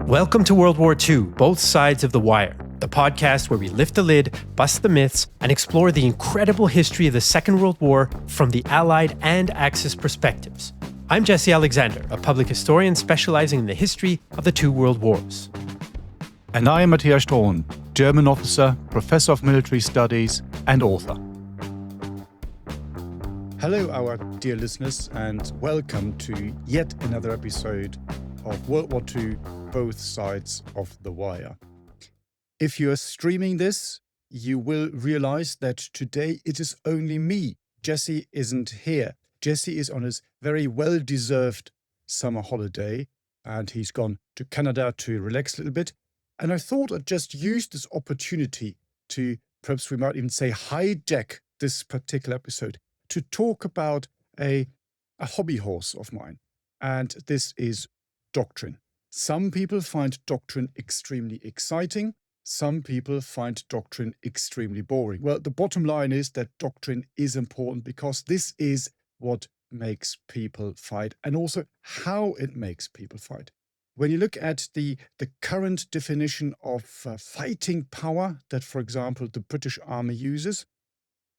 Welcome to World War II, Both Sides of the Wire, the podcast where we lift the lid, bust the myths, and explore the incredible history of the Second World War from the Allied and Axis perspectives. I'm Jesse Alexander, a public historian specializing in the history of the two world wars. And I am Matthias Strohn, German officer, professor of military studies, and author. Hello, our dear listeners, and welcome to yet another episode of World War II, Both Sides of the Wire. If you are streaming this, you will realize that today it is only me. Jesse isn't here. Jesse is on his very well-deserved summer holiday, and he's gone to Canada to relax a little bit. And I thought I'd just use this opportunity to, perhaps we might even say, hijack this particular episode to talk about a hobby horse of mine. And this is Doctrine. Some people find Doctrine extremely exciting. Some people find Doctrine extremely boring. Well, the bottom line is that Doctrine is important because this is what makes people fight and also how it makes people fight. When you look at the current definition of fighting power that, for example, the British Army uses,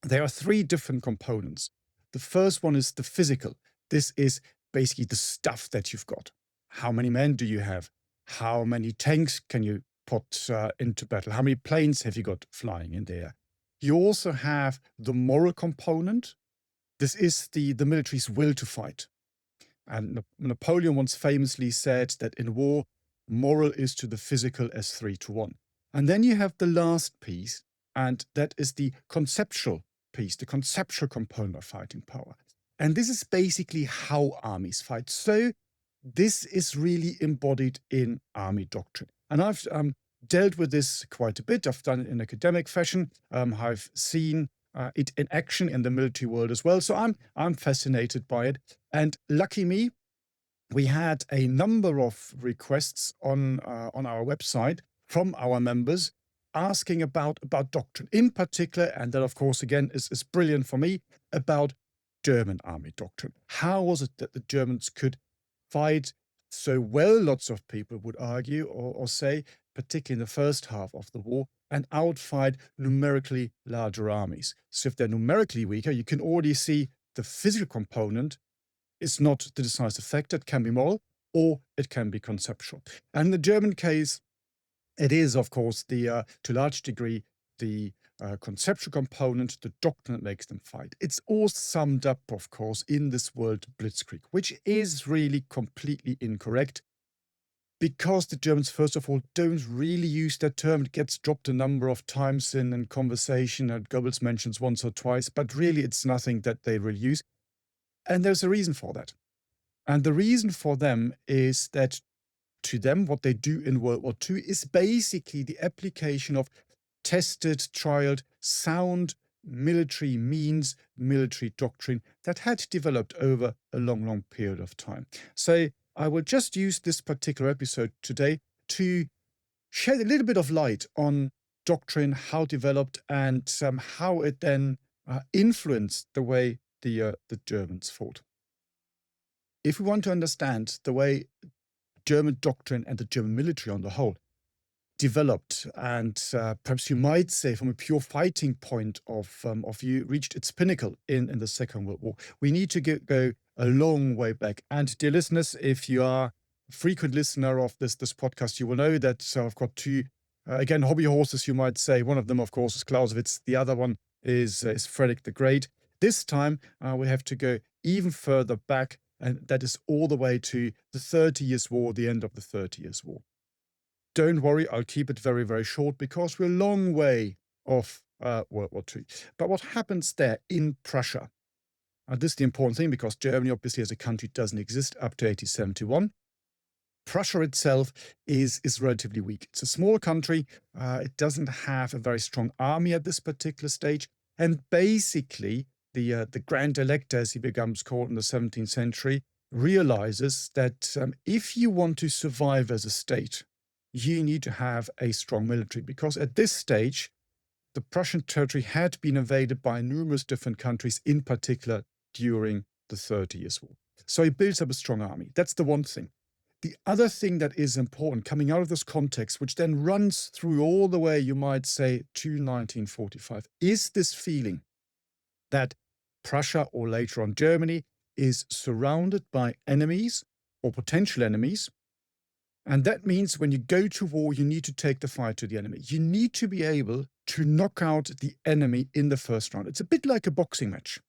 there are three different components. The first one is the physical. This is basically the stuff that you've got. How many men do you have? How many tanks can you put into battle? How many planes have you got flying in there? You also have the moral component. This is the military's will to fight. And Napoleon once famously said that in war, moral is to the physical as 3-1. And then you have the last piece, and that is the conceptual piece, the conceptual component of fighting power. And this is basically how armies fight. So this is really embodied in army doctrine. And I've dealt with this quite a bit. I've done it in academic fashion. I've seen it in action in the military world as well. So I'm fascinated by it. And lucky me, we had a number of requests on our website from our members asking about doctrine in particular. And that, of course, again, is brilliant for me, about German army doctrine. How was it that the Germans could fight so well, lots of people would argue or say, particularly in the first half of the war, and outfight numerically larger armies. So if they're numerically weaker, you can already see the physical component is not the decisive factor. It can be moral or it can be conceptual. And in the German case, it is, of course, to a large degree, the conceptual component, the doctrine that makes them fight. It's all summed up, of course, in this word blitzkrieg, which is really completely incorrect because the Germans, first of all, don't really use that term. It gets dropped a number of times in conversation, and Goebbels mentions once or twice, but really it's nothing that they really use. And there's a reason for that. And the reason for them is that to them, what they do in World War II is basically the application of tested, trialed, sound military means, military doctrine that had developed over a long period of time. So I will just use this particular episode today to shed a little bit of light on doctrine, how it developed, and how it then influenced the way the Germans fought. If we want to understand the way German doctrine and the German military on the whole developed, and perhaps you might say from a pure fighting point of view, reached its pinnacle in the Second World War, we need to go a long way back. And dear listeners, if you are a frequent listener of this podcast, you will know that I've got two, again, hobby horses, you might say. One of them, of course, is Clausewitz. The other one is Frederick the Great. This time, we have to go even further back, and that is all the way to the 30 Years' War, the end of the 30 Years' War. Don't worry, I'll keep it very, very short because we're a long way off World War II. But what happens there in Prussia? This is the important thing because Germany, obviously, as a country, doesn't exist up to 1871. Prussia itself is relatively weak. It's a small country. It doesn't have a very strong army at this particular stage. And basically, the Grand Elector, as he becomes called in the 17th century, realizes that if you want to survive as a state, you need to have a strong military, because at this stage, the Prussian territory had been invaded by numerous different countries, in particular during the 30 Years' War. So he builds up a strong army. That's the one thing. The other thing that is important coming out of this context, which then runs through all the way, you might say, to 1945, is this feeling that Prussia, or later on Germany, is surrounded by enemies or potential enemies. And that means when you go to war, you need to take the fight to the enemy. You need to be able to knock out the enemy in the first round. It's a bit like a boxing match.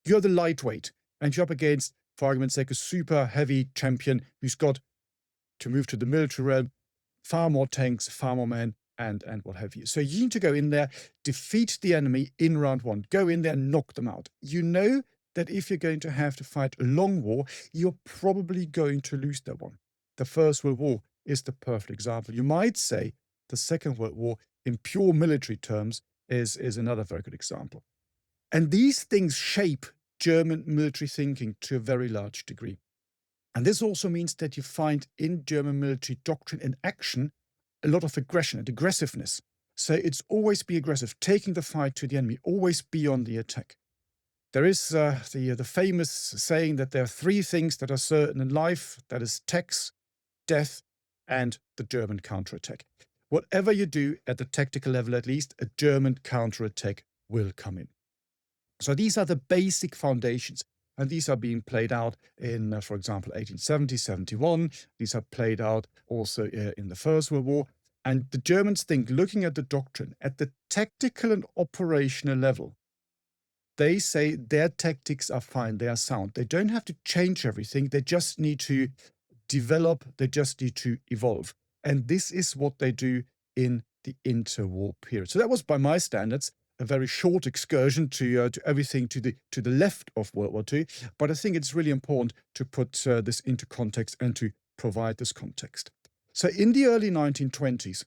You're the lightweight, and you're up against, for argument's sake, a super heavy champion who's got, to move to the military realm, far more tanks, far more men, and what have you. So you need to go in there, defeat the enemy in round one. Go in there and knock them out. You know that if you're going to have to fight a long war, you're probably going to lose that one. The First World War is the perfect example. You might say the Second World War, in pure military terms, is another very good example. And these things shape German military thinking to a very large degree. And this also means that you find in German military doctrine and action a lot of aggression and aggressiveness. So it's always be aggressive, taking the fight to the enemy, always be on the attack. There is the famous saying that there are three things that are certain in life. That is tax, death, and the German counterattack. Whatever you do at the tactical level, at least, a German counterattack will come in. So these are the basic foundations. And these are being played out in, for example, 1870, 71. These are played out also in the First World War. And the Germans think, looking at the doctrine, at the tactical and operational level, they say their tactics are fine, they are sound. They don't have to change everything. They just need to develop, they just need to evolve. And this is what they do in the interwar period. So that was, by my standards, a very short excursion to everything to the left of World War II. But I think it's really important to put this into context and to provide this context. So in the early 1920s,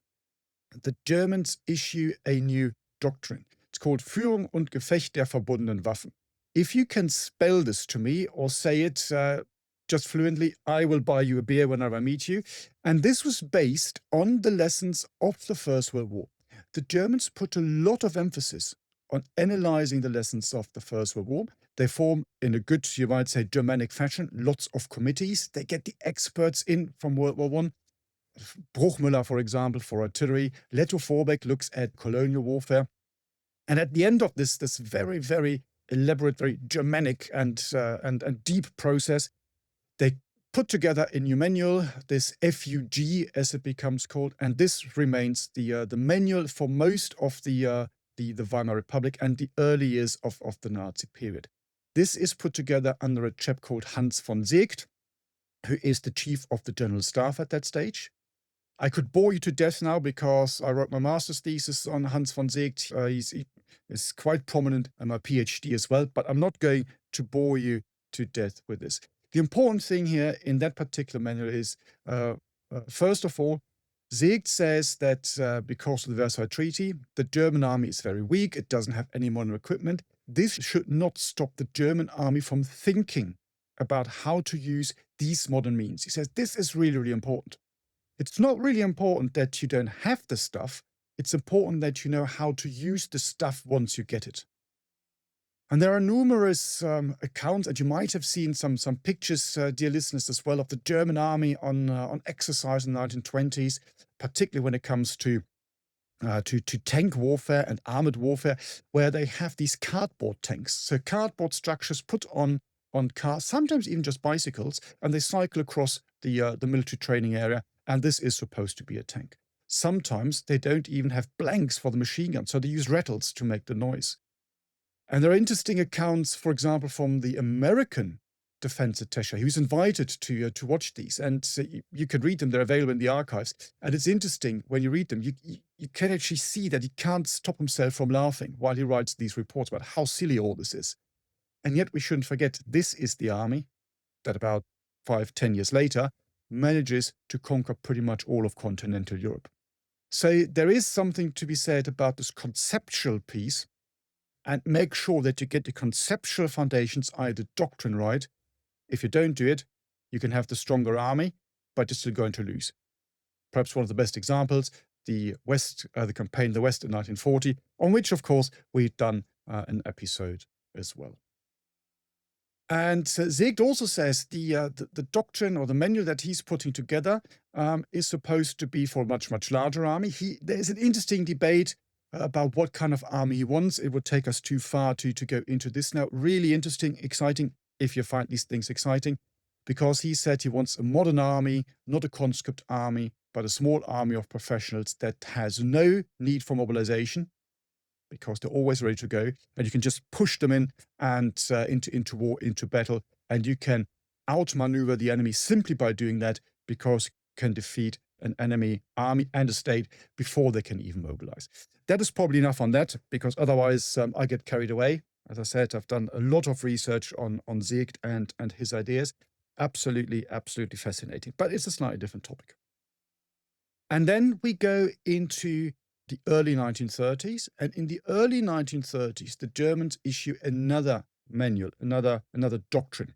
the Germans issue a new doctrine. It's called Führung und Gefecht der verbundenen Waffen. If you can spell this to me or say it just fluently, I will buy you a beer whenever I meet you. And this was based on the lessons of the First World War. The Germans put a lot of emphasis on analyzing the lessons of the First World War. They form, in a good, you might say, Germanic fashion, lots of committees. They get the experts in from World War I. Bruchmüller, for example, for artillery. Leto Vorbeck looks at colonial warfare. And at the end of this very, very elaborate, very Germanic and deep process, they put together a new manual, this FUG as it becomes called, and this remains the manual for most of the Weimar Republic and the early years of the Nazi period. This is put together under a chap called Hans von Seeckt, who is the chief of the General Staff at that stage. I could bore you to death now because I wrote my master's thesis on Hans von Seeckt. He is quite prominent in my PhD as well, but I'm not going to bore you to death with this. The important thing here in that particular manual is, first of all, Seeckt says that because of the Versailles Treaty, the German army is very weak, it doesn't have any modern equipment. This should not stop the German army from thinking about how to use these modern means. He says this is really, really important. It's not really important that you don't have the stuff, it's important that you know how to use the stuff once you get it. And there are numerous accounts, and you might have seen some pictures, dear listeners, as well, of the German army on exercise in the 1920s, particularly when it comes to tank warfare and armored warfare, where they have these cardboard tanks. So cardboard structures put on cars, sometimes even just bicycles, and they cycle across the military training area, and this is supposed to be a tank. Sometimes they don't even have blanks for the machine gun, so they use rattles to make the noise. And there are interesting accounts, for example, from the American defense attaché, who's invited to watch these. And you can read them, they're available in the archives. And it's interesting, when you read them, you can actually see that he can't stop himself from laughing while he writes these reports about how silly all this is. And yet we shouldn't forget, this is the army that about 5-10 years later manages to conquer pretty much all of continental Europe. So there is something to be said about this conceptual piece, and make sure that you get the conceptual foundations, i.e. doctrine, right. If you don't do it, you can have the stronger army, but you're still going to lose. Perhaps one of the best examples, the campaign in the West in 1940, on which, of course, we've done an episode as well. And Siegt also says the doctrine or the manual that he's putting together is supposed to be for a much, much larger army. There's an interesting debate about what kind of army he wants. It would take us too far to go into this now. Really interesting, exciting, if you find these things exciting, because he said he wants a modern army, not a conscript army, but a small army of professionals that has no need for mobilization, because they're always ready to go, and you can just push them in and into war, into battle, and you can outmaneuver the enemy simply by doing that, because you can defeat an enemy army and a state before they can even mobilize. That is probably enough on that, because otherwise I get carried away. As I said, I've done a lot of research on Siegt and his ideas. Absolutely, absolutely fascinating. But it's a slightly different topic. And then we go into the early 1930s. And in the early 1930s, the Germans issue another manual, another doctrine.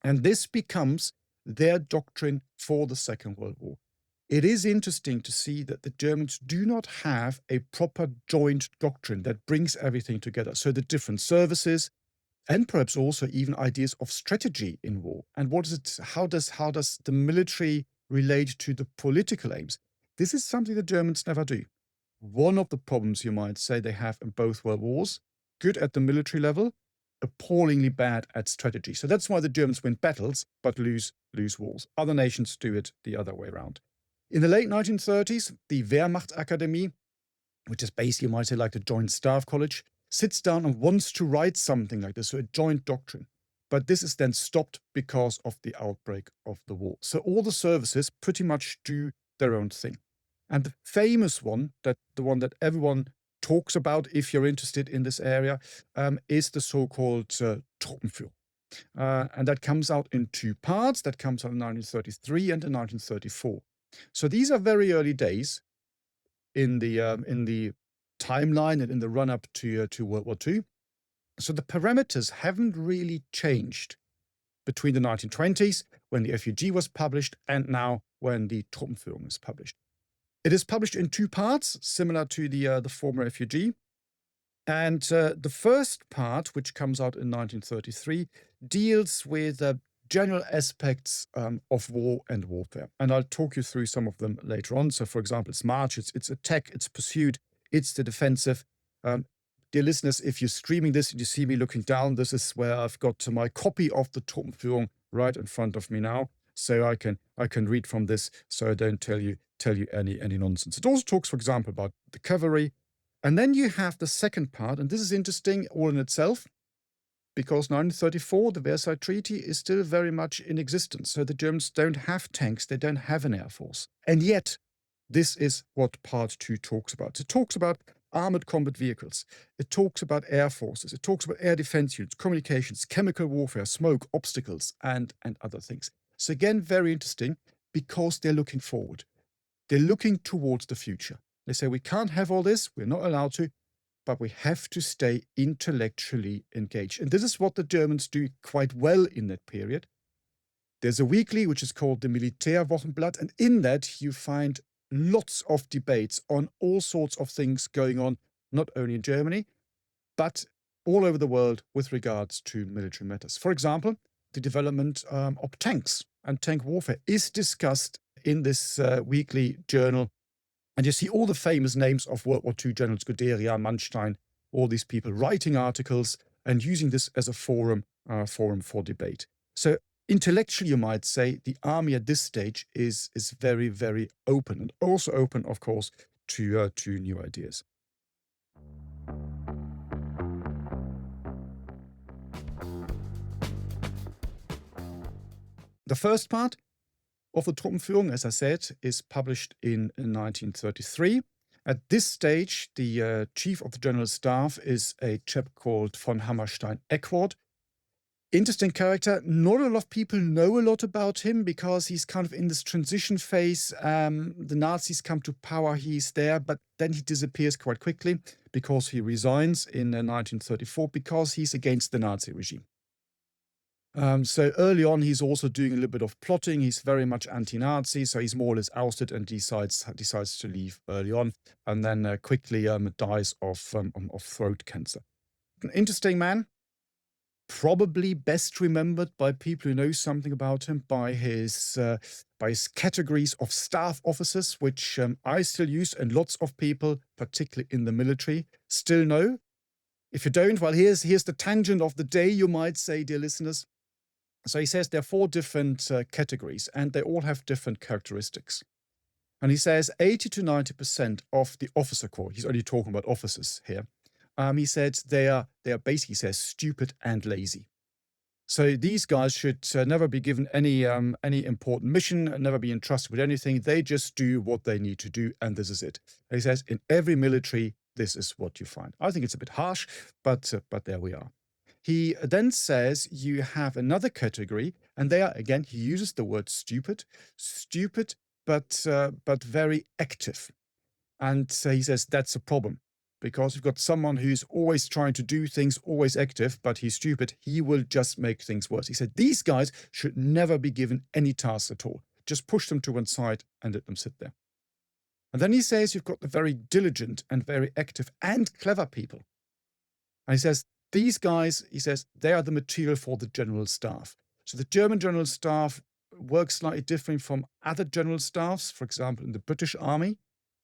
And this becomes their doctrine for the Second World War. It is interesting to see that the Germans do not have a proper joint doctrine that brings everything together. So the different services, and perhaps also even ideas of strategy in war. And what is it? How does the military relate to the political aims? This is something the Germans never do. One of the problems, you might say, they have in both world wars: good at the military level, appallingly bad at strategy. So that's why the Germans win battles but lose wars. Other nations do it the other way around. In the late 1930s, the Wehrmachtakademie, which is basically, you might say, like the Joint Staff College, sits down and wants to write something like this, so a joint doctrine. But this is then stopped because of the outbreak of the war. So all the services pretty much do their own thing. And the famous one, the one that everyone talks about if you're interested in this area, is the so-called Truppenführung. And that comes out in two parts. That comes out in 1933 and in 1934. So these are very early days in the timeline and in the run-up to World War II. So the parameters haven't really changed between the 1920s, when the FUG was published, and now when the Truppenführung is published. It is published in two parts, similar to the former FUG. And the first part, which comes out in 1933, deals with general aspects of war and warfare. And I'll talk you through some of them later on. So, for example, it's march, it's attack, it's pursuit, it's the defensive. Dear listeners, if you're streaming this and you see me looking down, this is where I've got my copy of the Truppenführung right in front of me now. So I can read from this, so I don't tell you any nonsense. It also talks, for example, about the cavalry. And then you have the second part, and this is interesting all in itself, because 1934, the Versailles Treaty, is still very much in existence. So the Germans don't have tanks, they don't have an air force. And yet, this is what part two talks about. It talks about armored combat vehicles. It talks about air forces. It talks about air defense units, communications, chemical warfare, smoke, obstacles, and other things. So again, very interesting, because they're looking forward. They're looking towards the future. They say, we can't have all this, we're not allowed to, but we have to stay intellectually engaged. And this is what the Germans do quite well in that period. There's a weekly which is called the Militärwochenblatt, and in that you find lots of debates on all sorts of things going on, not only in Germany, but all over the world with regards to military matters. For example, the development of tanks and tank warfare is discussed in this weekly journal. And you see all the famous names of World War II generals, Guderian, Manstein, all these people writing articles and using this as a forum for debate. So intellectually, you might say, the army at this stage is very, very open, and also open, of course, to new ideas. The first part of the Truppenführung, as I said, is published in 1933. At this stage, the chief of the general staff is a chap called von Hammerstein-Eckwart. Interesting character. Not a lot of people know a lot about him because he's kind of in this transition phase. The Nazis come to power, he's there, but then he disappears quite quickly because he resigns in 1934 because he's against the Nazi regime. So early on, he's also doing a little bit of plotting. He's very much anti-Nazi, so he's more or less ousted and decides to leave early on, and then quickly dies of throat cancer. An interesting man. probably best remembered by people who know something about him by his categories of staff officers, which I still use, and lots of people, particularly in the military, still know. If you don't, well, here's the tangent of the day, you might say, dear listeners. So he says there are 4 different categories, and they all have different characteristics. And he says 80 to 90% of the officer corps, he's only talking about officers here, he said they are basically, says, stupid and lazy. So these guys should never be given any important mission, never be entrusted with anything. They just do what they need to do, and this is it. And he says in every military, this is what you find. I think it's a bit harsh, but there we are. He then says you have another category, and there again he uses the word stupid, but very active. And he says that's a problem, because you've got someone who's always trying to do things, always active, but he's stupid. He will just make things worse. He said these guys should never be given any tasks at all. Just push them to one side and let them sit there. And then he says you've got the very diligent and very active and clever people. And he says these guys, he says, they are the material for the general staff. So the German general staff works slightly different from other general staffs. For example, in the British Army,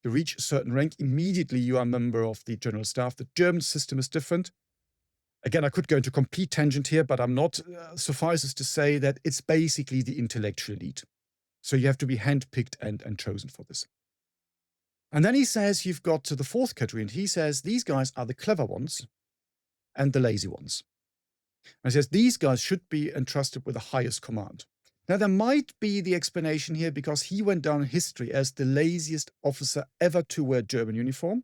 you reach a certain rank, immediately you are a member of the general staff. The German system is different. Again, I could go into complete tangent here, but I'm not. Suffices to say that it's basically the intellectual elite. So you have to be handpicked and chosen for this. And then he says you've got to the 4th category, and he says these guys are the clever ones and the lazy ones. And he says these guys should be entrusted with the highest command. Now, there might be the explanation here because he went down in history as the laziest officer ever to wear German uniform.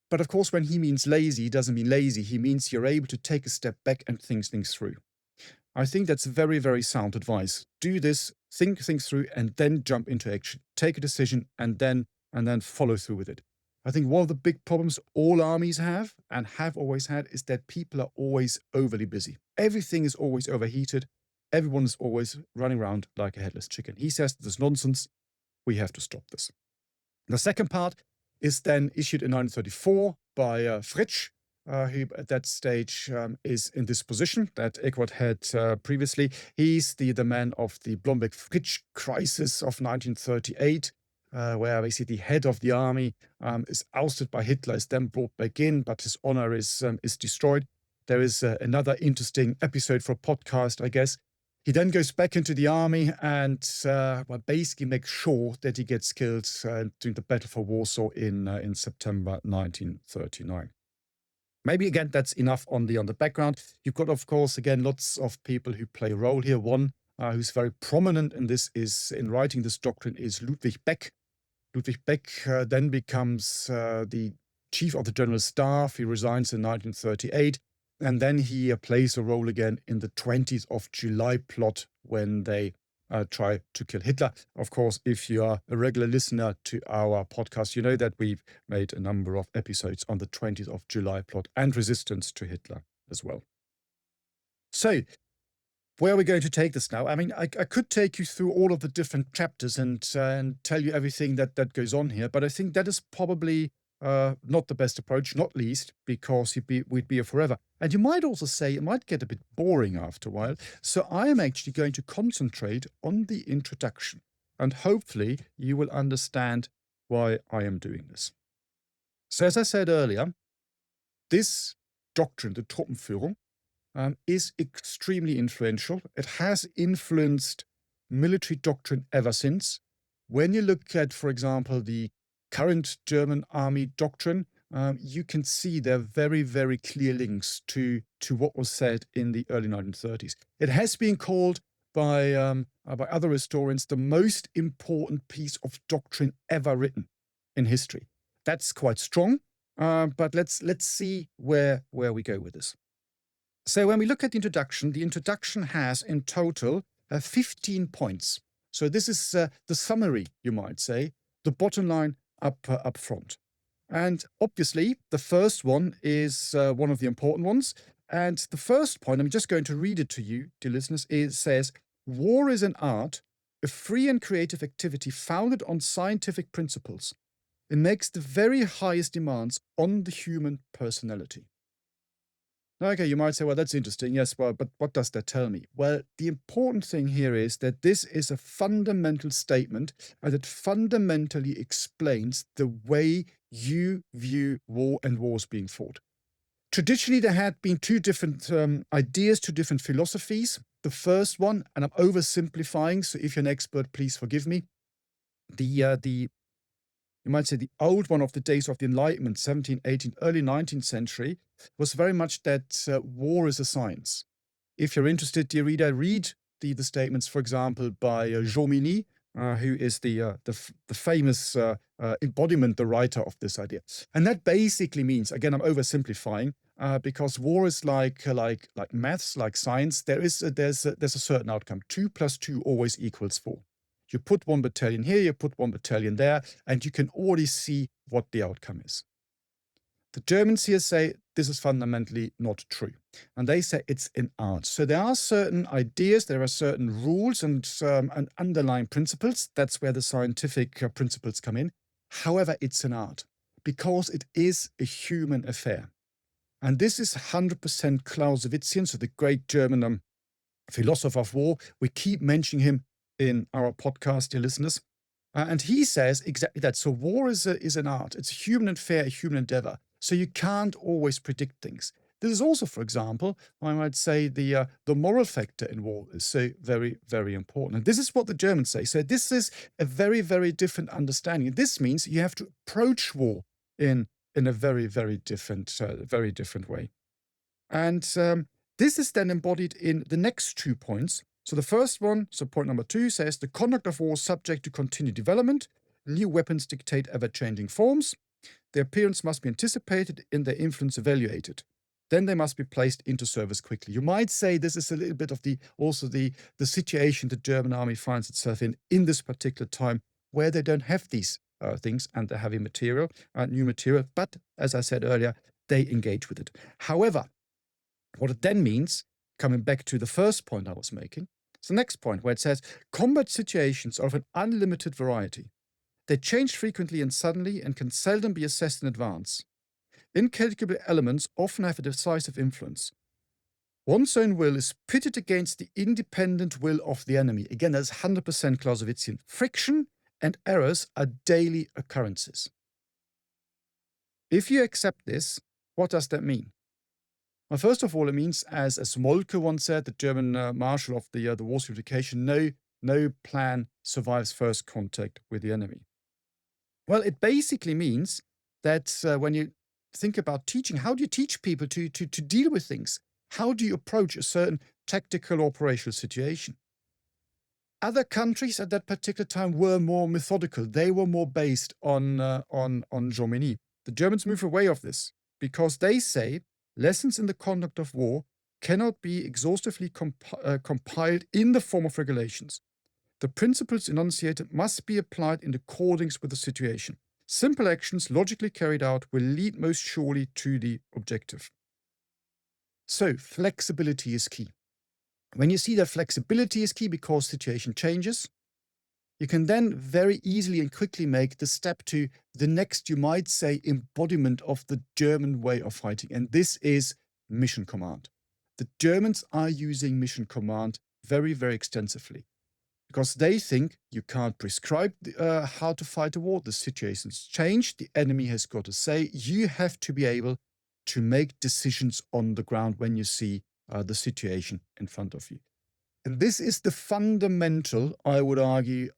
But of course, when he means lazy, he doesn't mean lazy. He means you're able to take a step back and think things through. I think that's very, very sound advice. Do this, think things through, and then jump into action. Take a decision and then follow through with it. I think one of the big problems all armies have and have always had is that people are always overly busy. Everything is always overheated. Everyone is always running around like a headless chicken. He says this is nonsense. We have to stop this. The second part is then issued in 1934 by Fritsch, who at that stage is in this position that Eckwart had previously. He's the man of the Blomberg-Fritsch crisis of 1938, where basically the head of the army is ousted by Hitler, is then brought back in, but his honor is destroyed. There is another interesting episode for a podcast, I guess. He then goes back into the army and basically makes sure that he gets killed during the Battle for Warsaw in September 1939. Maybe, again, that's enough on the background. You've got, of course, again, lots of people who play a role here. One who's very prominent in this is, in writing this doctrine, is Ludwig Beck. Ludwig Beck then becomes the chief of the general staff. He resigns in 1938. And then he plays a role again in the 20th of July plot when they try to kill Hitler. Of course, if you are a regular listener to our podcast, you know that we've made a number of episodes on the 20th of July plot and resistance to Hitler as well. So, where are we going to take this now? I mean, I could take you through all of the different chapters and tell you everything that goes on here, but I think that is probably not the best approach, not least because we'd be here forever. And you might also say it might get a bit boring after a while. So I am actually going to concentrate on the introduction. And hopefully you will understand why I am doing this. So as I said earlier, this doctrine, the Truppenführung, is extremely influential. It has influenced military doctrine ever since. When you look at, for example, the current German army doctrine, you can see there are very, very clear links to what was said in the early 1930s. It has been called by other historians the most important piece of doctrine ever written in history. That's quite strong, but let's see where we go with this. So when we look at the introduction has in total 15 points. So this is the summary, you might say, the bottom line up front. And obviously, the first one is one of the important ones. And the first point, I'm just going to read it to you, dear listeners, it says, war is an art, a free and creative activity founded on scientific principles. It makes the very highest demands on the human personality. Okay, you might say, well, that's interesting. Yes, well, but what does that tell me? Well, the important thing here is that this is a fundamental statement, and it fundamentally explains the way you view war and wars being fought. Traditionally, there had been two different ideas, two different philosophies. The first one, and I'm oversimplifying, so if you're an expert, please forgive me. You might say the old one of the days of the Enlightenment, 17th, 18th, early 19th century, was very much that war is a science. If you're interested, dear reader, read the statements, for example, by Jomini, who is the famous embodiment, the writer of this idea. And that basically means, again, I'm oversimplifying, because war is like maths, like science. There's a certain outcome. 2 + 2 always equals 4. You put one battalion here, you put one battalion there, and you can already see what the outcome is. The Germans here say this is fundamentally not true. And they say it's an art. So there are certain ideas, there are certain rules and underlying principles. That's where the scientific principles come in. However, it's an art because it is a human affair. And this is 100% Clausewitzian, so the great German philosopher of war. We keep mentioning him in our podcast, dear listeners. And he says exactly that. So war is an art. It's a human affair, a human endeavor. So you can't always predict things. This is also, for example, I might say the moral factor in war is so very, very important. And this is what the Germans say. So this is a very, very different understanding. This means you have to approach war in a very, very different way. And this is then embodied in the next 2 points. So the first one, so point number 2, says the conduct of war is subject to continued development. New weapons dictate ever-changing forms. Their appearance must be anticipated and their influence evaluated. Then they must be placed into service quickly. You might say this is a little bit of the situation the German army finds itself in this particular time, where they don't have these things and the heavy material, new material. But as I said earlier, they engage with it. However, what it then means, coming back to the first point I was making, it's the next point where it says combat situations are of an unlimited variety. They change frequently and suddenly and can seldom be assessed in advance. Incalculable elements often have a decisive influence. One's own will is pitted against the independent will of the enemy. Again, that's 100% Clausewitzian. Friction and errors are daily occurrences. If you accept this, what does that mean? Well, first of all, it means, as Moltke once said, the German marshal of the war's unification, no plan survives first contact with the enemy. Well, it basically means that when you think about teaching, how do you teach people to deal with things? How do you approach a certain tactical operational situation? Other countries at that particular time were more methodical. They were more based on Jomini. The Germans move away of this because they say lessons in the conduct of war cannot be exhaustively compiled in the form of regulations. The principles enunciated must be applied in accordance with the situation. Simple actions logically carried out will lead most surely to the objective. So, flexibility is key. When you see that flexibility is key because situation changes, you can then very easily and quickly make the step to the next, you might say, embodiment of the German way of fighting. And this is mission command. The Germans are using mission command very, very extensively because they think you can't prescribe how to fight a war. The situation's changed. The enemy has got to say. You have to be able to make decisions on the ground when you see the situation in front of you. And this is the fundamental, I would argue,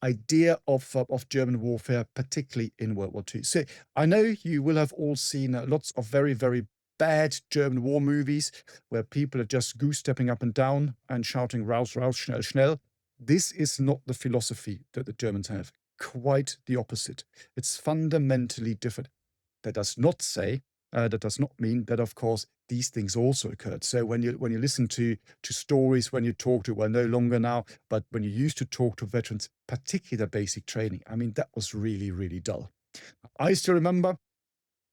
idea of German warfare, particularly in World War II. So I know you will have all seen lots of very, very bad German war movies where people are just goose-stepping up and down and shouting raus, raus, schnell, schnell. This is not the philosophy that the Germans have. Quite the opposite. It's fundamentally different. That does not mean that, of course, these things also occurred. So when you listen to stories, when you talk to, well, no longer now, but when you used to talk to veterans, particularly the basic training, I mean, that was really, really dull. I still remember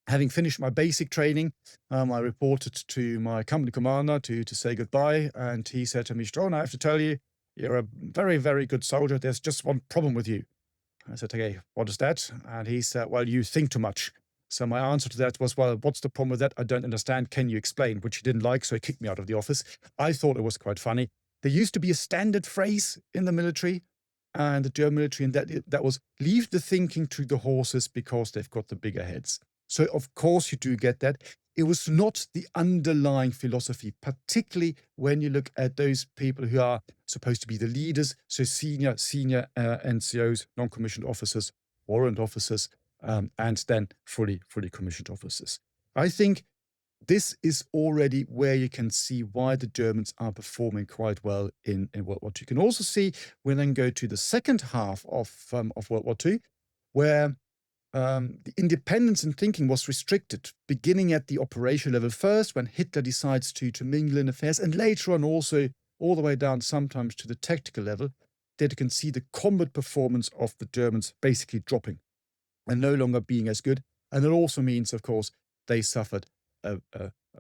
having finished my basic training, I reported to my company commander to say goodbye, and he said to me, Strohn, I have to tell you, you're a very, very good soldier. There's just one problem with you. I said, okay, what is that? And he said, well, you think too much. So my answer to that was, well, what's the problem with that? I don't understand. Can you explain? Which he didn't like, so he kicked me out of the office. I thought it was quite funny. There used to be a standard phrase in the military and the German military, and that was, leave the thinking to the horses because they've got the bigger heads. So of course you do get that. It was not the underlying philosophy, particularly when you look at those people who are supposed to be the leaders, so senior NCOs, non-commissioned officers, warrant officers, and then fully commissioned officers. I think this is already where you can see why the Germans are performing quite well in World War II. You can also see when then go to the second half of World War II, where the independence in thinking was restricted, beginning at the operational level first, when Hitler decides to mingle in affairs, and later on also all the way down sometimes to the tactical level, that you can see the combat performance of the Germans basically dropping and no longer being as good. And it also means, of course, they suffered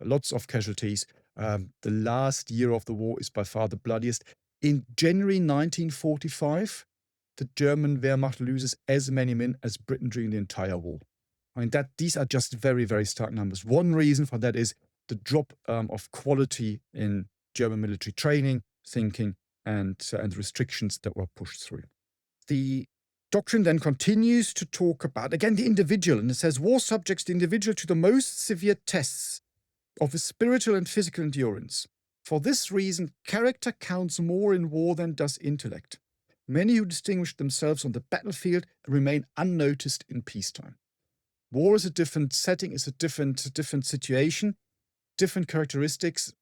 lots of casualties. The last year of the war is by far the bloodiest. In January 1945, the German Wehrmacht loses as many men as Britain during the entire war. I mean, these are just very, very stark numbers. One reason for that is the drop of quality in German military training, thinking, and restrictions that were pushed through. The Doctrine then continues to talk about, again, the individual, and it says, war subjects the individual to the most severe tests of his spiritual and physical endurance. For this reason, character counts more in war than does intellect. Many who distinguish themselves on the battlefield remain unnoticed in peacetime. War is a different setting, is a different situation, different characteristics.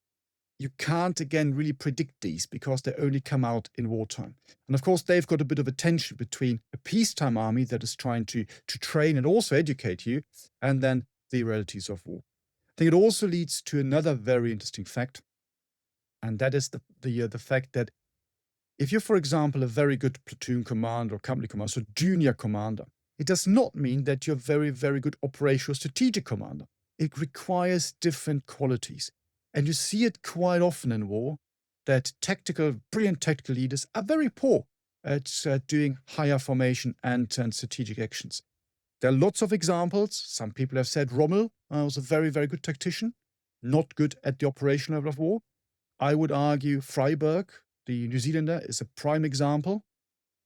You can't, again, really predict these because they only come out in wartime. And of course, they've got a bit of a tension between a peacetime army that is trying to train and also educate you, and then the realities of war. I think it also leads to another very interesting fact, and that is the fact that if you're, for example, a very good platoon commander or company commander, so junior commander, it does not mean that you're very, very good operational strategic commander. It requires different qualities. And you see it quite often in war that brilliant tactical leaders are very poor at doing higher formation and strategic actions. There are lots of examples. Some people have said Rommel was a very, very good tactician, not good at the operational level of war. I would argue Freyberg, the New Zealander, is a prime example.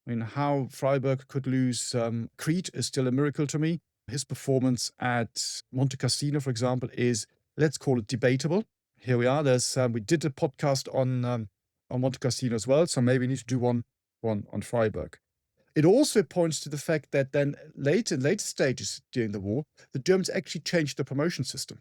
I mean, how Freyberg could lose Crete is still a miracle to me. His performance at Monte Cassino, for example, is, let's call it, debatable. Here we are. We did a podcast on Monte Cassino as well, so maybe we need to do one on Freyberg. It also points to the fact that then later stages during the war, the Germans actually changed the promotion system.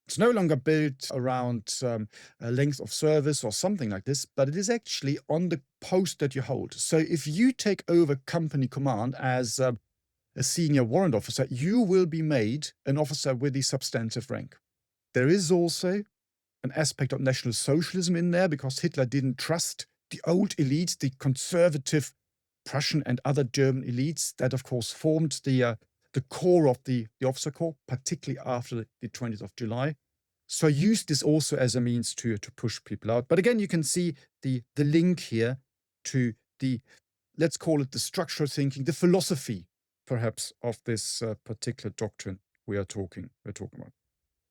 It's no longer built around a length of service or something like this, but it is actually on the post that you hold. So if you take over company command as a senior warrant officer, you will be made an officer with the substantive rank. There is also an aspect of National Socialism in there because Hitler didn't trust the old elites, the conservative Prussian and other German elites that, of course, formed the core of the officer corps, particularly after the 20th of July. So I used this also as a means to push people out. But again, you can see the link here to let's call it the structural thinking, the philosophy, perhaps, of this particular doctrine we're talking about.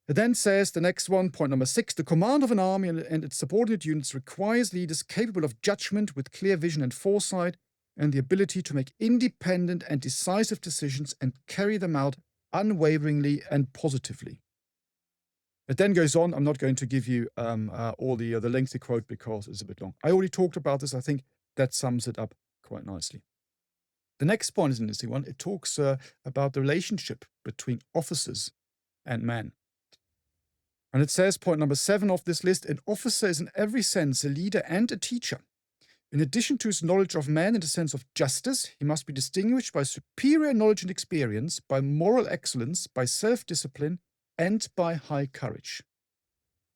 It then says, the next one, point number 6, the command of an army and its subordinate units requires leaders capable of judgment with clear vision and foresight and the ability to make independent and decisive decisions and carry them out unwaveringly and positively. It then goes on. I'm not going to give you all the lengthy quote because it's a bit long. I already talked about this. I think that sums it up quite nicely. The next point is an interesting one. It talks about the relationship between officers and men. And it says, point number 7 of this list, an officer is in every sense a leader and a teacher. In addition to his knowledge of men and a sense of justice, he must be distinguished by superior knowledge and experience, by moral excellence, by self-discipline, and by high courage.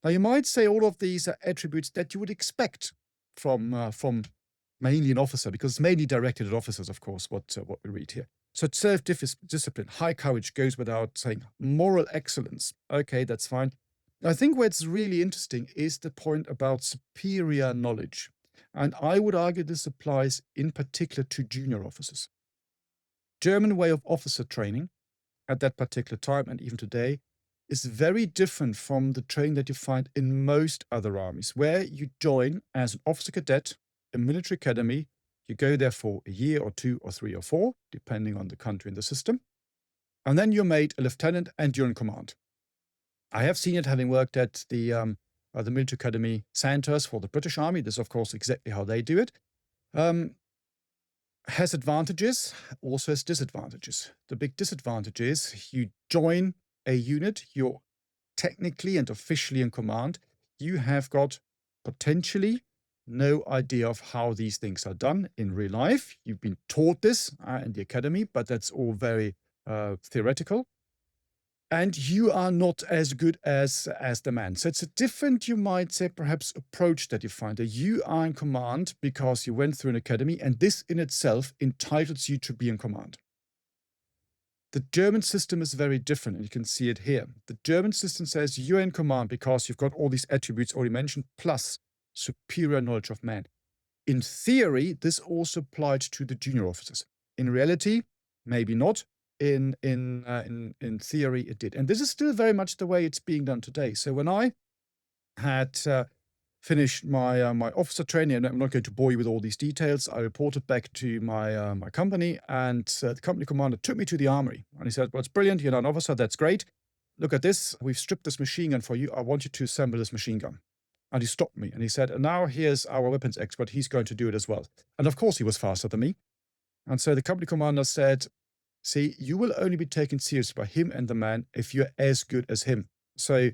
Now, you might say all of these are attributes that you would expect from mainly an officer, because it's mainly directed at officers, of course, what we read here. So self-discipline, high courage goes without saying. Moral excellence, okay, that's fine. I think what's really interesting is the point about superior knowledge. And I would argue this applies in particular to junior officers. German way of officer training at that particular time and even today is very different from the training that you find in most other armies, where you join as an officer cadet, a military academy. You go there for a year or 2 or 3 or 4, depending on the country and the system. And then you're made a lieutenant and you're in command. I have seen it having worked at the military academy centers for the British Army. This is, of course, exactly how they do it. Has advantages, also has disadvantages. The big disadvantage is you join a unit, you're technically and officially in command. You have got potentially no idea of how these things are done in real life. You've been taught this in the academy, but that's all very theoretical. And you are not as good as the man. So it's a different, you might say, perhaps approach that you find. That you are in command because you went through an academy, and this in itself entitles you to be in command. The German system is very different, and you can see it here. The German system says you're in command because you've got all these attributes already mentioned, plus superior knowledge of man. In theory, this also applied to the junior officers. In reality, maybe not. In theory, it did. And this is still very much the way it's being done today. So when I had finished my my officer training, and I'm not going to bore you with all these details, I reported back to my my company, and the company commander took me to the armory. And he said, well, it's brilliant, you're not an officer, that's great. Look at this, we've stripped this machine gun for you. I want you to assemble this machine gun. And he stopped me, and he said, and now here's our weapons expert, he's going to do it as well. And of course, he was faster than me. And so the company commander said, see, you will only be taken seriously by him and the man if you're as good as him. So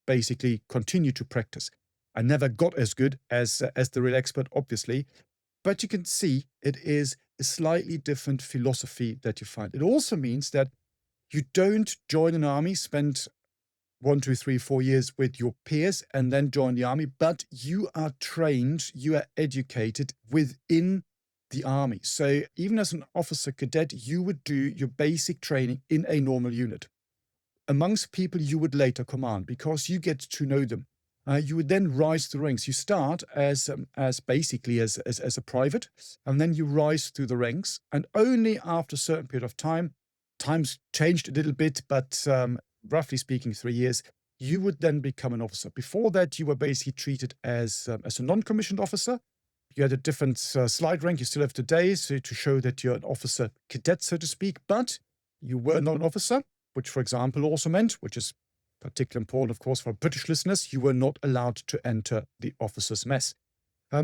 basically, continue to practice. I never got as good as the real expert, obviously, but you can see it is a slightly different philosophy that you find. It also means that you don't join an army, spend 1, 2, 3, 4 years with your peers and then join the army, but you are trained, you are educated within the army. So even as an officer cadet, you would do your basic training in a normal unit amongst people you would later command, because you get to know them. You would then rise the ranks. You start as basically as a private, and then you rise through the ranks. And only after a certain period of time, times changed a little bit, but roughly speaking, 3 years, you would then become an officer. Before that, you were basically treated as a non-commissioned officer. You had a different slide rank you still have today, so to show that you're an officer cadet, so to speak, but you were not an officer, which, for example, also meant, which is particularly important, of course, for British listeners, you were not allowed to enter the officers' mess.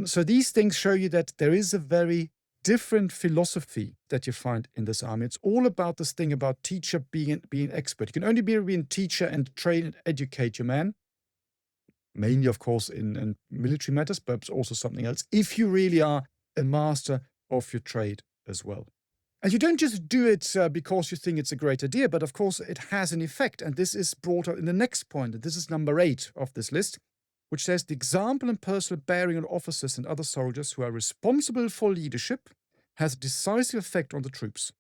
So these things show you that there is a very different philosophy that you find in this army. It's all about this thing about teacher being expert. You can only be a teacher and train and educate your man, mainly, of course, in military matters, but also something else, if you really are a master of your trade as well. And you don't just do it because you think it's a great idea, but of course it has an effect. And this is brought up in the next point, and this is number 8 of this list, which says the example and personal bearing on officers and other soldiers who are responsible for leadership has a decisive effect on the troops.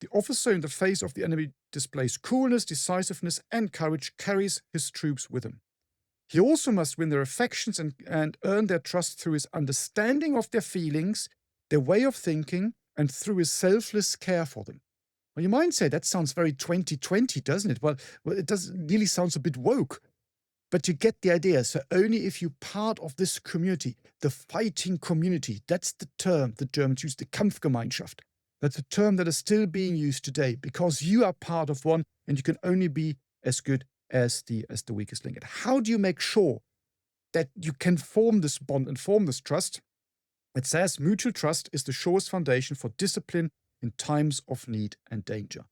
The officer in the face of the enemy displays coolness, decisiveness, and courage, carries his troops with him. He also must win their affections and earn their trust through his understanding of their feelings, their way of thinking, and through his selfless care for them. Well, you might say that sounds very 2020, doesn't it? Well, it does really sounds a bit woke. But you get the idea. So only if you're part of this community, the fighting community, that's the term the Germans use, the Kampfgemeinschaft. That's a term that is still being used today, because you are part of one and you can only be as good as the weakest link. And how do you make sure that you can form this bond and form this trust? It says mutual trust is the surest foundation for discipline in times of need and danger.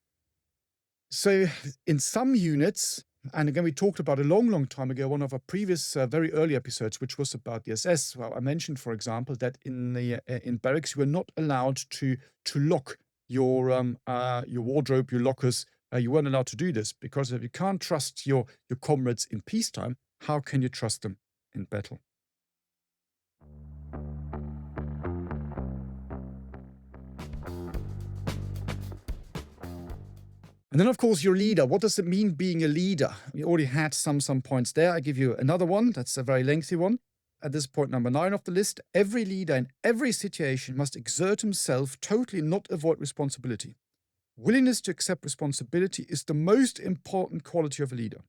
So in some units, and again, we talked about a long time ago, one of our previous very early episodes, which was about the SS. Well, I mentioned, for example, that in barracks you were not allowed to lock your wardrobe, your lockers. You weren't allowed to do this, because if you can't trust your comrades in peacetime, how can you trust them in battle? And then, of course, your leader. What does it mean being a leader? We already had some points there. I give you another one. That's a very lengthy one. At this point, number 9 of the list, every leader in every situation must exert himself totally and not avoid responsibility. Willingness to accept responsibility is the most important quality of a leader.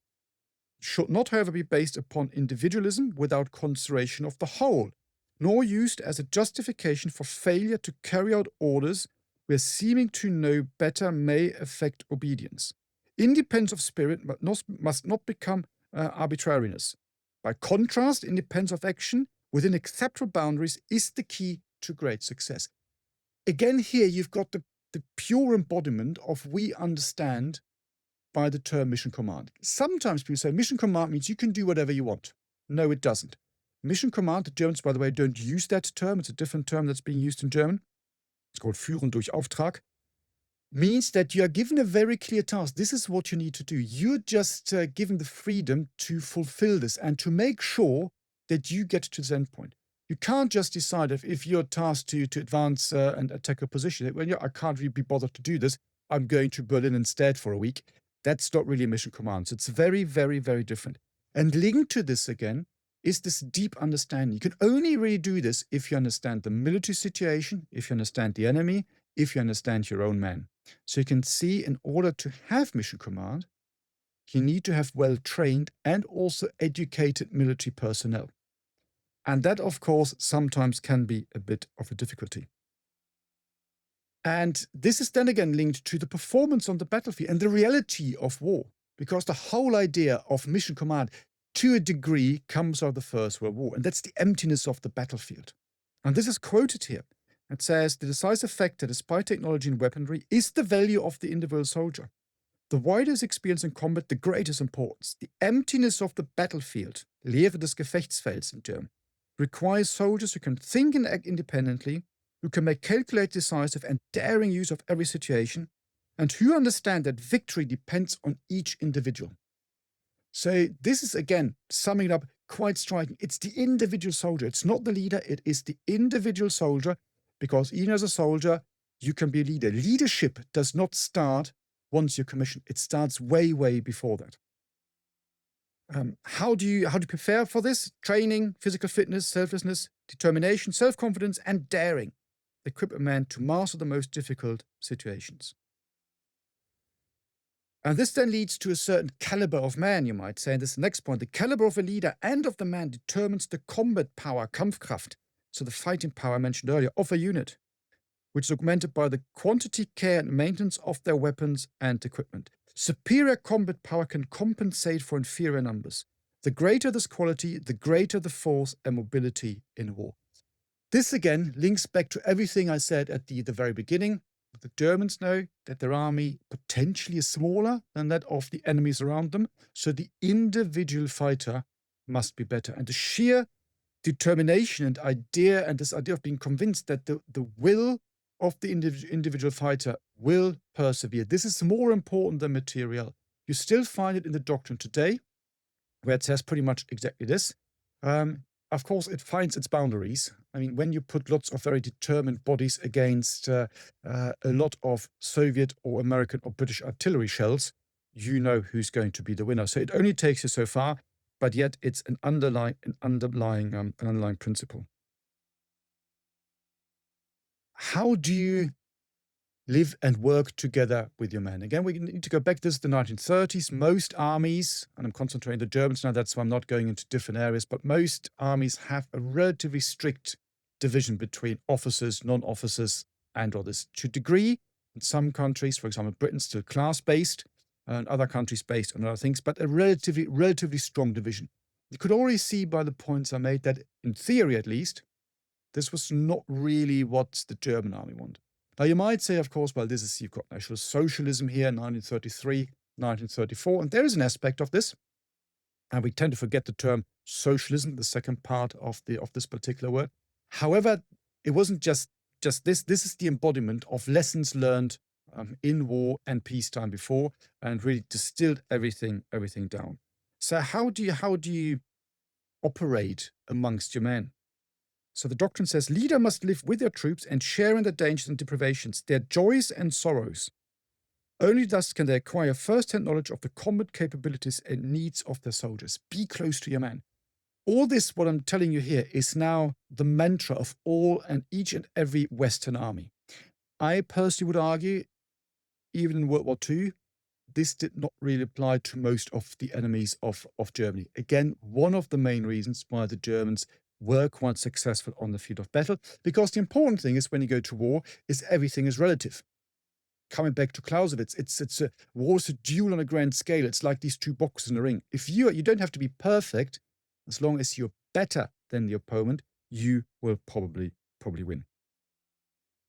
It should not, however, be based upon individualism without consideration of the whole, nor used as a justification for failure to carry out orders where seeming to know better may affect obedience. Independence of spirit must not become arbitrariness. By contrast, independence of action within acceptable boundaries is the key to great success. Again, here you've got the pure embodiment of we understand by the term mission command. Sometimes people say mission command means you can do whatever you want. No, it doesn't. Mission command, the Germans, by the way, don't use that term. It's a different term that's being used in German. It's called Führen durch Auftrag. Means that you are given a very clear task. This is what you need to do. You're just given the freedom to fulfill this and to make sure that you get to the end point. You can't just decide if you're tasked to advance and attack a position. Well, I can't really be bothered to do this. I'm going to Berlin instead for a week. That's not really a mission command. So it's very, very, very different. And linked to this again is this deep understanding. You can only really do this if you understand the military situation, if you understand the enemy, if you understand your own man. So you can see in order to have mission command, you need to have well-trained and also educated military personnel. And that, of course, sometimes can be a bit of a difficulty. And this is then again linked to the performance on the battlefield and the reality of war, because the whole idea of mission command, to a degree, comes out of the First World War, and that's the emptiness of the battlefield. And this is quoted here. It says, the decisive factor, despite technology and weaponry, is the value of the individual soldier. The wider his experience in combat, the greatest importance. The emptiness of the battlefield, Leere des Gefechtsfelds in German, requires soldiers who can think and act independently, who can make calculated, decisive and daring use of every situation, and who understand that victory depends on each individual. So this is, again, summing it up, quite striking. It's the individual soldier. It's not the leader. It is the individual soldier, because even as a soldier, you can be a leader. Leadership does not start once you're commissioned. It starts way, way before that. How do you prepare for this? Training, physical fitness, selflessness, determination, self-confidence, and daring equip a man to master the most difficult situations. And this then leads to a certain caliber of man, you might say. And this is the next point. The caliber of a leader and of the man determines the combat power, Kampfkraft, so the fighting power I mentioned earlier, of a unit, which is augmented by the quantity, care, and maintenance of their weapons and equipment. Superior combat power can compensate for inferior numbers. The greater this quality, the greater the force and mobility in war. This again links back to everything I said at the very beginning. The Germans know that their army potentially is smaller than that of the enemies around them, so the individual fighter must be better. And the sheer determination and idea, and this idea of being convinced that the will of the individual fighter will persevere. This is more important than material. You still find it in the doctrine today, where it says pretty much exactly this. Of course, it finds its boundaries. I mean, when you put lots of very determined bodies against a lot of Soviet or American or British artillery shells, you know who's going to be the winner. So it only takes you so far, but yet it's an underlying principle. How do you live and work together with your men? Again, we need to go back to the 1930s. Most armies, and I'm concentrating on the Germans now, that's why I'm not going into different areas, but most armies have a relatively strict division between officers, non-officers, and others. To a degree, in some countries, for example, Britain, still class-based, and other countries based on other things, but a relatively strong division. You could already see by the points I made that, in theory at least, this was not really what the German army wanted. Now, you might say, of course, well, you've got National Socialism here, 1933, 1934, and there is an aspect of this. And we tend to forget the term socialism, the second part of this particular word. However, it wasn't just this. This is the embodiment of lessons learned in war and peacetime before, and really distilled everything down. So how do you operate amongst your men? So the doctrine says, leader must live with their troops and share in their dangers and deprivations, their joys and sorrows. Only thus can they acquire first-hand knowledge of the combat capabilities and needs of their soldiers. Be close to your man. All this, what I'm telling you here, is now the mantra of each and every Western army. I personally would argue, even in World War II, this did not really apply to most of the enemies of Germany. Again, one of the main reasons why the Germans were quite successful on the field of battle, because the important thing is when you go to war is everything is relative. Coming back to Clausewitz, it's a war is a duel on a grand scale. It's like these two boxes in a ring. If you don't have to be perfect, as long as you're better than the opponent, you will probably win.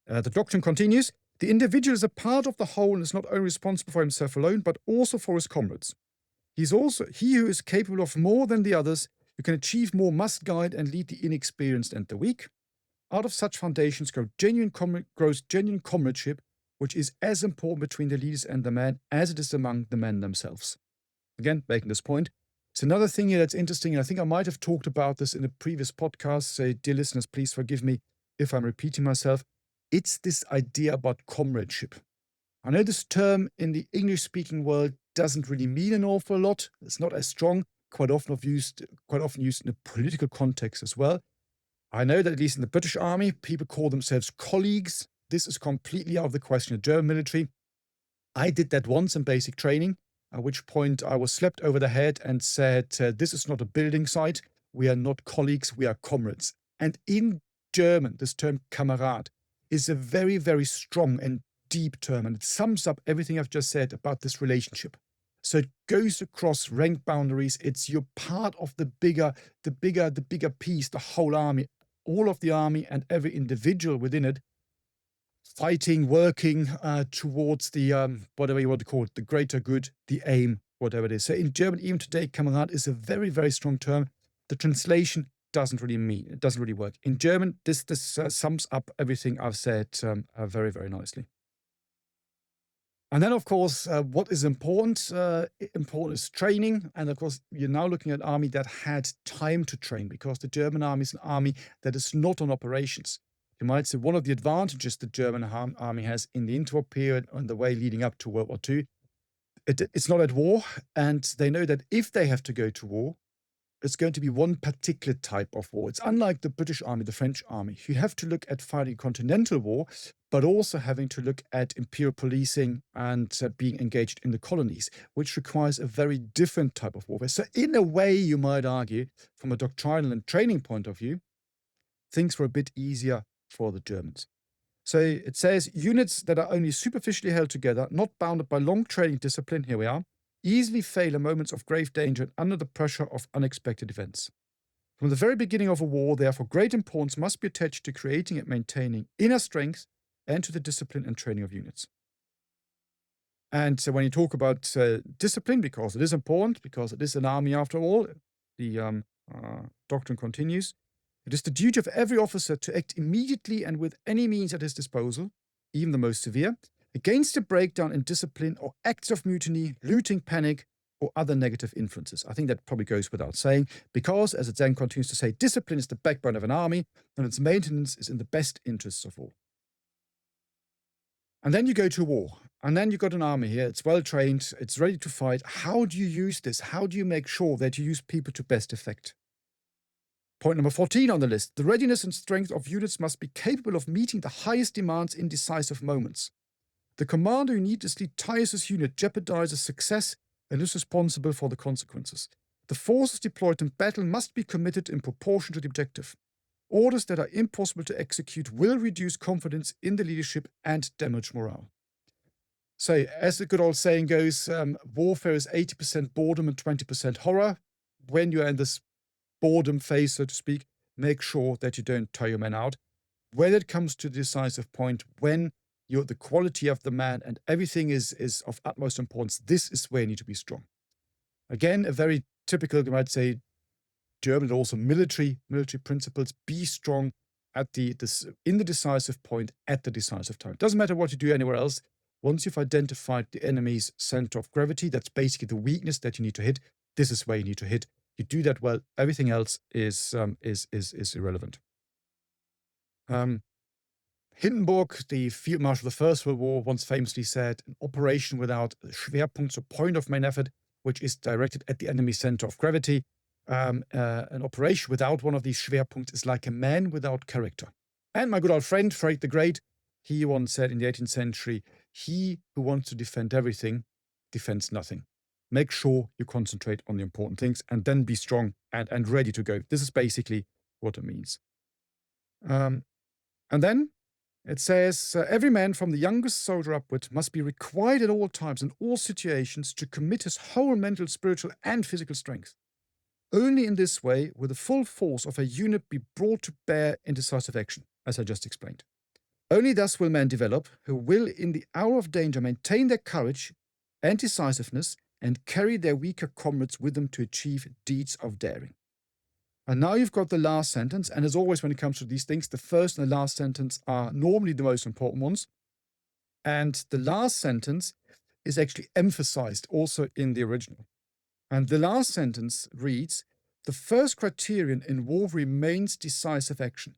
The doctrine continues. The individual is a part of the whole and is not only responsible for himself alone, but also for his comrades. He who is capable of more than the others, who can achieve more, must guide and lead the inexperienced and the weak. Out of such foundations grows genuine comradeship, which is as important between the leaders and the men as it is among the men themselves. Again, making this point. It's another thing here that's interesting, and I think I might have talked about this in a previous podcast, so dear listeners, please forgive me if I'm repeating myself. It's this idea about comradeship. I know this term in the English-speaking world doesn't really mean an awful lot. It's not as strong, quite often used in a political context as well. I know that at least in the British Army, people call themselves colleagues. This is completely out of the question in the German military. I did that once in basic training, at which point I was slapped over the head and said, this is not a building site. We are not colleagues, we are comrades. And in German, this term Kamerad is a very, very strong and deep term, and it sums up everything I've just said about this relationship. So it goes across rank boundaries. It's you're part of the bigger piece, the whole army, all of the army and every individual within it, fighting, working towards the, whatever you want to call it, the greater good, the aim, whatever it is. So in German, even today, Kamerad is a very, very strong term. The translation doesn't really work. In German, this sums up everything I've said very, very nicely. And then, of course, what is important? Important is training. And of course, you're now looking at an army that had time to train, because the German army is an army that is not on operations. You might say one of the advantages the German army has in the interwar period on the way leading up to World War II, it's not at war. And they know that if they have to go to war, it's going to be one particular type of war. It's unlike the British army, the French army. You have to look at fighting continental war, but also having to look at imperial policing and being engaged in the colonies, which requires a very different type of warfare. So in a way, you might argue, from a doctrinal and training point of view, things were a bit easier for the Germans. So it says, units that are only superficially held together, not bounded by long training discipline, here we are, easily fail in moments of grave danger and under the pressure of unexpected events. From the very beginning of a war, therefore, great importance must be attached to creating and maintaining inner strength and to the discipline and training of units. And so when you talk about discipline, because it is important, because it is an army after all, the doctrine continues, it is the duty of every officer to act immediately and with any means at his disposal, even the most severe, against a breakdown in discipline or acts of mutiny, looting, panic, or other negative influences. I think that probably goes without saying, because, as it then continues to say, discipline is the backbone of an army, and its maintenance is in the best interests of all. And then you go to war, and then you've got an army here, it's well trained, it's ready to fight. How do you use this? How do you make sure that you use people to best effect? Point number 14 on the list. The readiness and strength of units must be capable of meeting the highest demands in decisive moments. The commander who needlessly tires his unit jeopardizes success and is responsible for the consequences. The forces deployed in battle must be committed in proportion to the objective. Orders that are impossible to execute will reduce confidence in the leadership and damage morale. So, as the good old saying goes, warfare is 80% boredom and 20% horror. When you are in this boredom phase, so to speak, make sure that you don't tire your men out. When it comes to the decisive point, when the quality of the man and everything is of utmost importance, this is where you need to be strong. Again, a very typical, you might say, German, also military principles. Be strong in the decisive point at the decisive time. It doesn't matter what you do anywhere else. Once you've identified the enemy's center of gravity, that's basically the weakness that you need to hit. This is where you need to hit. You do that well. Everything else is irrelevant. Hindenburg, the field marshal of the First World War, once famously said, an operation without Schwerpunkt, so point of main effort, which is directed at the enemy's center of gravity. An operation without one of these Schwerpunkts is like a man without character. And my good old friend, Frederick the Great, he once said in the 18th century, he who wants to defend everything defends nothing. Make sure you concentrate on the important things and then be strong and ready to go. This is basically what it means. And then it says, every man from the youngest soldier upward must be required at all times in all situations to commit his whole mental, spiritual, and physical strength. Only in this way will the full force of a unit be brought to bear in decisive action, as I just explained. Only thus will men develop who will, in the hour of danger, maintain their courage and decisiveness and carry their weaker comrades with them to achieve deeds of daring. And now you've got the last sentence, and as always when it comes to these things, the first and the last sentence are normally the most important ones. And the last sentence is actually emphasized also in the original. And the last sentence reads, the first criterion in war remains decisive action.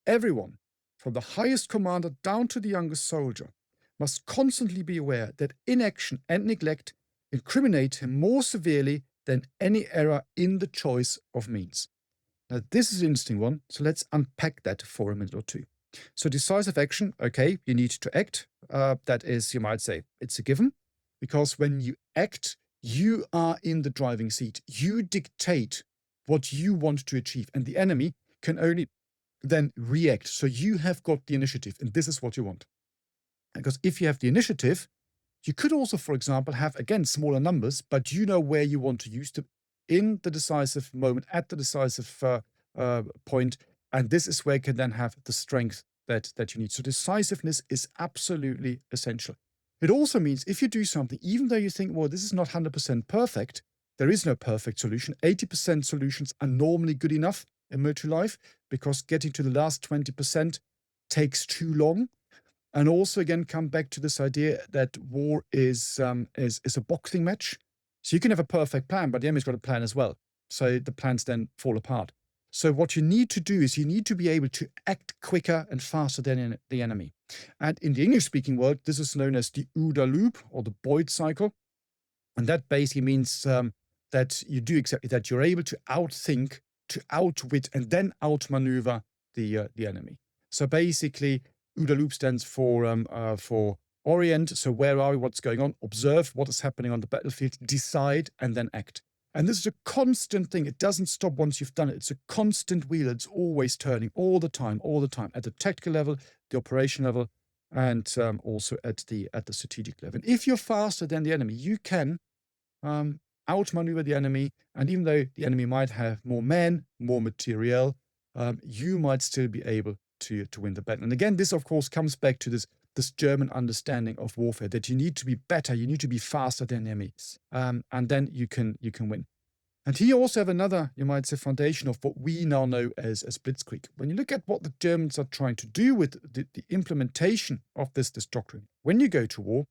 Everyone, from the highest commander down to the youngest soldier, must constantly be aware that inaction and neglect incriminate him more severely than any error in the choice of means. Now, this is an interesting one, so let's unpack that for a minute or two. So decisive action, okay, you need to act. That is, you might say, it's a given, because when you act, you are in the driving seat. You dictate what you want to achieve, and the enemy can only then react. So you have got the initiative, and this is what you want. Because if you have the initiative, you could also, for example, have, again, smaller numbers, but you know where you want to use them in the decisive moment, at the decisive point, and this is where you can then have the strength that you need. So decisiveness is absolutely essential. It also means if you do something, even though you think, well, this is not 100% perfect, there is no perfect solution. 80% solutions are normally good enough in military life because getting to the last 20% takes too long. And also, again, come back to this idea that war is a boxing match. So you can have a perfect plan, but the enemy's got a plan as well. So the plans then fall apart. So what you need to do is you need to be able to act quicker and faster than the enemy. And in the English-speaking world, this is known as the OODA loop or the Boyd cycle. And that basically means that you do exactly that. You're able to outthink, to outwit, and then outmaneuver the enemy. So basically, OODA loop stands for orient. So where are we? What's going on? Observe what is happening on the battlefield. Decide and then act. And this is a constant thing. It doesn't stop once you've done it. It's a constant wheel. It's always turning all the time, at the tactical level, the operation level, and also at the strategic level. And if you're faster than the enemy, you can outmaneuver the enemy. And even though the enemy might have more men, more materiel, you might still be able to win the battle. And again, this of course comes back to this German understanding of warfare, that you need to be better, you need to be faster than the enemy, and then you can win. And here you also have another, you might say, foundation of what we now know as blitzkrieg. When you look at what the Germans are trying to do with the implementation of this doctrine, when you go to war,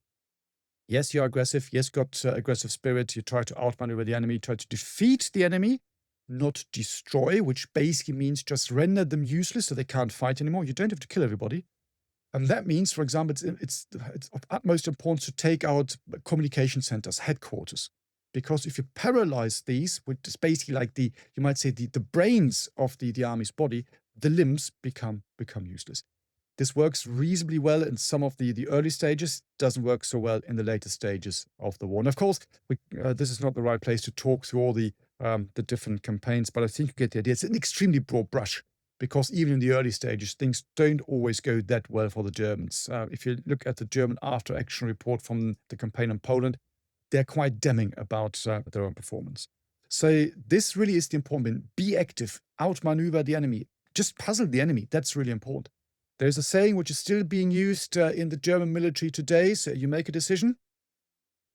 yes, you're aggressive, yes, got aggressive spirit, you try to outmaneuver the enemy, try to defeat the enemy, not destroy, which basically means just render them useless so they can't fight anymore. You don't have to kill everybody. And that means, for example, it's of utmost importance to take out communication centers, headquarters. Because if you paralyze these, which is basically like you might say the brains of the army's body, the limbs become useless. This works reasonably well in some of the early stages, doesn't work so well in the later stages of the war. And of course, this is not the right place to talk through all the different campaigns, but I think you get the idea. It's an extremely broad brush, because even in the early stages, things don't always go that well for the Germans. If you look at the German after-action report from the campaign in Poland, they're quite damning about their own performance. So this really is the important bit. Be active, outmaneuver the enemy, just puzzle the enemy. That's really important. There's a saying which is still being used in the German military today. So you make a decision,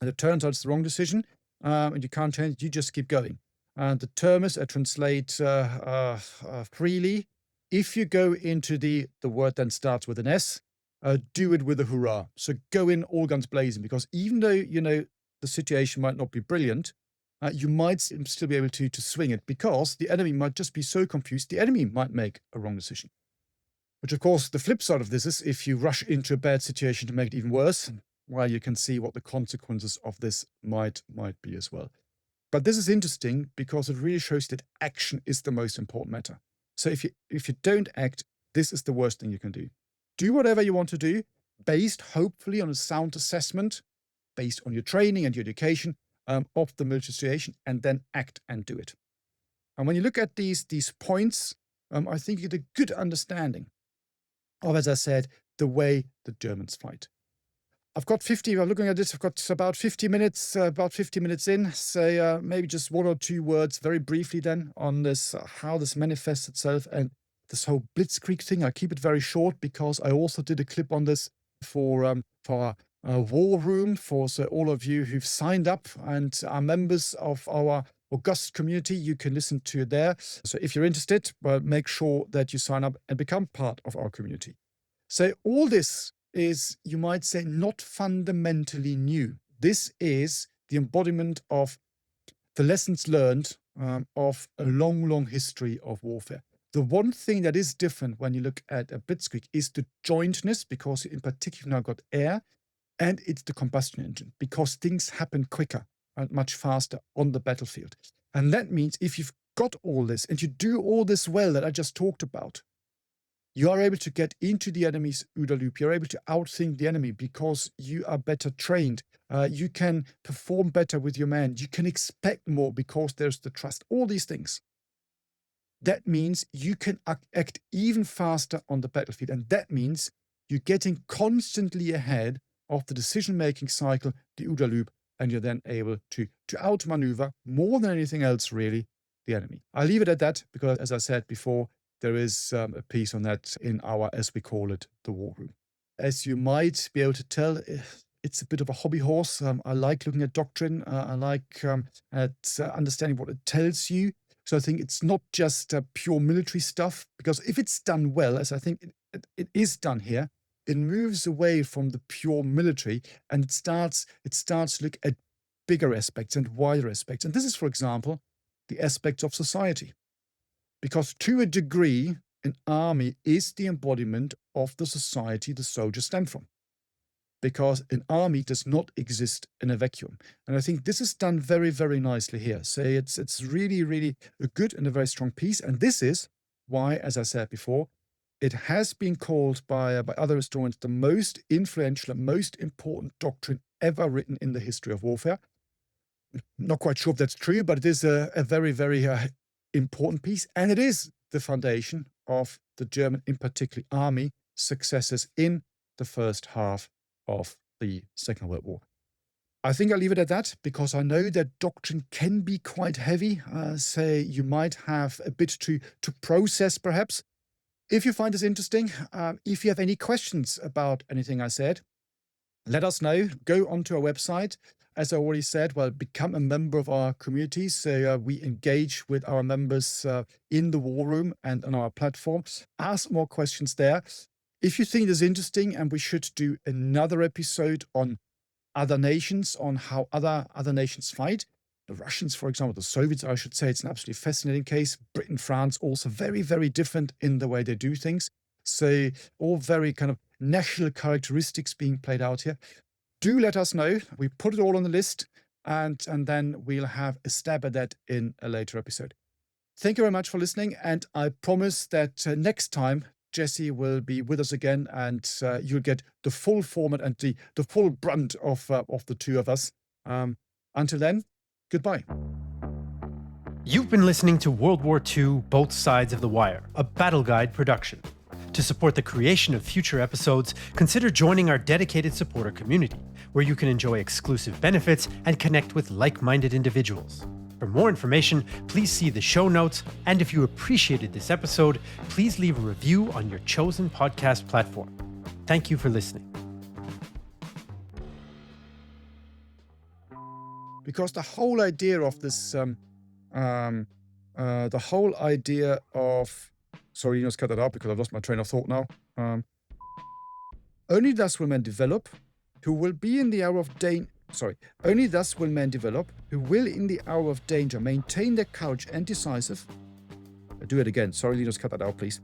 and it turns out it's the wrong decision, and you can't change it, you just keep going. And the term is, I translate freely, if you go into the word then starts with an S, do it with a hurrah. So go in all guns blazing, because even though, the situation might not be brilliant, you might still be able to swing it, because the enemy might just be so confused, the enemy might make a wrong decision. Which, of course, the flip side of this is if you rush into a bad situation to make it even worse, well, you can see what the consequences of this might be as well. But this is interesting because it really shows that action is the most important matter. So if you don't act, this is the worst thing you can do. Do whatever you want to do, based hopefully on a sound assessment, based on your training and your education of the military situation, and then act and do it. And when you look at these points, I think you get a good understanding of, as I said, the way the Germans fight. I'm looking at this, I've got about 50 minutes in, say maybe just one or two words very briefly then on this, how this manifests itself and this whole blitzkrieg thing. I keep it very short because I also did a clip on this for our war room, for all of you who've signed up and are members of our august community. You can listen to it there. So if you're interested, well, make sure that you sign up and become part of our community. So all this is, you might say, not fundamentally new. This is the embodiment of the lessons learned of a long, long history of warfare. The one thing that is different when you look at a blitzkrieg is the jointness, because in particular now got air, and it's the combustion engine, because things happen quicker and much faster on the battlefield. And that means if you've got all this and you do all this well that I just talked about, you are able to get into the enemy's OODA loop. You're able to outthink the enemy because you are better trained. You can perform better with your men. You can expect more because there's the trust. All these things. That means you can act even faster on the battlefield. And that means you're getting constantly ahead of the decision-making cycle, the OODA loop, and you're then able to outmaneuver more than anything else, really, the enemy. I'll leave it at that because, as I said before, there is a piece on that in our, as we call it, the war room. As you might be able to tell, it's a bit of a hobby horse. I like looking at doctrine. I like understanding what it tells you. So I think it's not just pure military stuff, because if it's done well, as I think it is done here, it moves away from the pure military and it starts to look at bigger aspects and wider aspects. And this is, for example, the aspects of society. Because to a degree, an army is the embodiment of the society the soldiers stem from. Because an army does not exist in a vacuum. And I think this is done very, very nicely here. So it's really, really a good and a very strong piece. And this is why, as I said before, it has been called by other historians the most influential and most important doctrine ever written in the history of warfare. Not quite sure if that's true, but it is a very, very important piece. And it is the foundation of the German, in particular, army successes in the first half of the Second World War. I think I'll leave it at that because I know that doctrine can be quite heavy. Say you might have a bit to process, perhaps. If you find this interesting, if you have any questions about anything I said, let us know. Go onto our website. As I already said, well, become a member of our community. So we engage with our members in the war room and on our platform. Ask more questions there. If you think this is interesting and we should do another episode on other nations, on how other nations fight, the Russians, for example, the Soviets, I should say, it's an absolutely fascinating case. Britain, France, also very, very different in the way they do things. So all very kind of national characteristics being played out here. Do let us know. We put it all on the list and then we'll have a stab at that in a later episode. Thank you very much for listening. And I promise that next time, Jesse will be with us again and you'll get the full format and the full brunt of the two of us. Until then, goodbye. You've been listening to World War II, Both Sides of the Wire, a Battle Guide production. To support the creation of future episodes, consider joining our dedicated supporter community, where you can enjoy exclusive benefits and connect with like-minded individuals. For more information, please see the show notes, and if you appreciated this episode, please leave a review on your chosen podcast platform. Thank you for listening. Because the whole idea of this, sorry, Linus, cut that out because I've lost my train of thought now. Only thus will men develop, who will be in the hour of danger. Only thus will men develop, who will in the hour of danger maintain their courage and decisive. Do it again. Sorry, Linus, cut that out, please.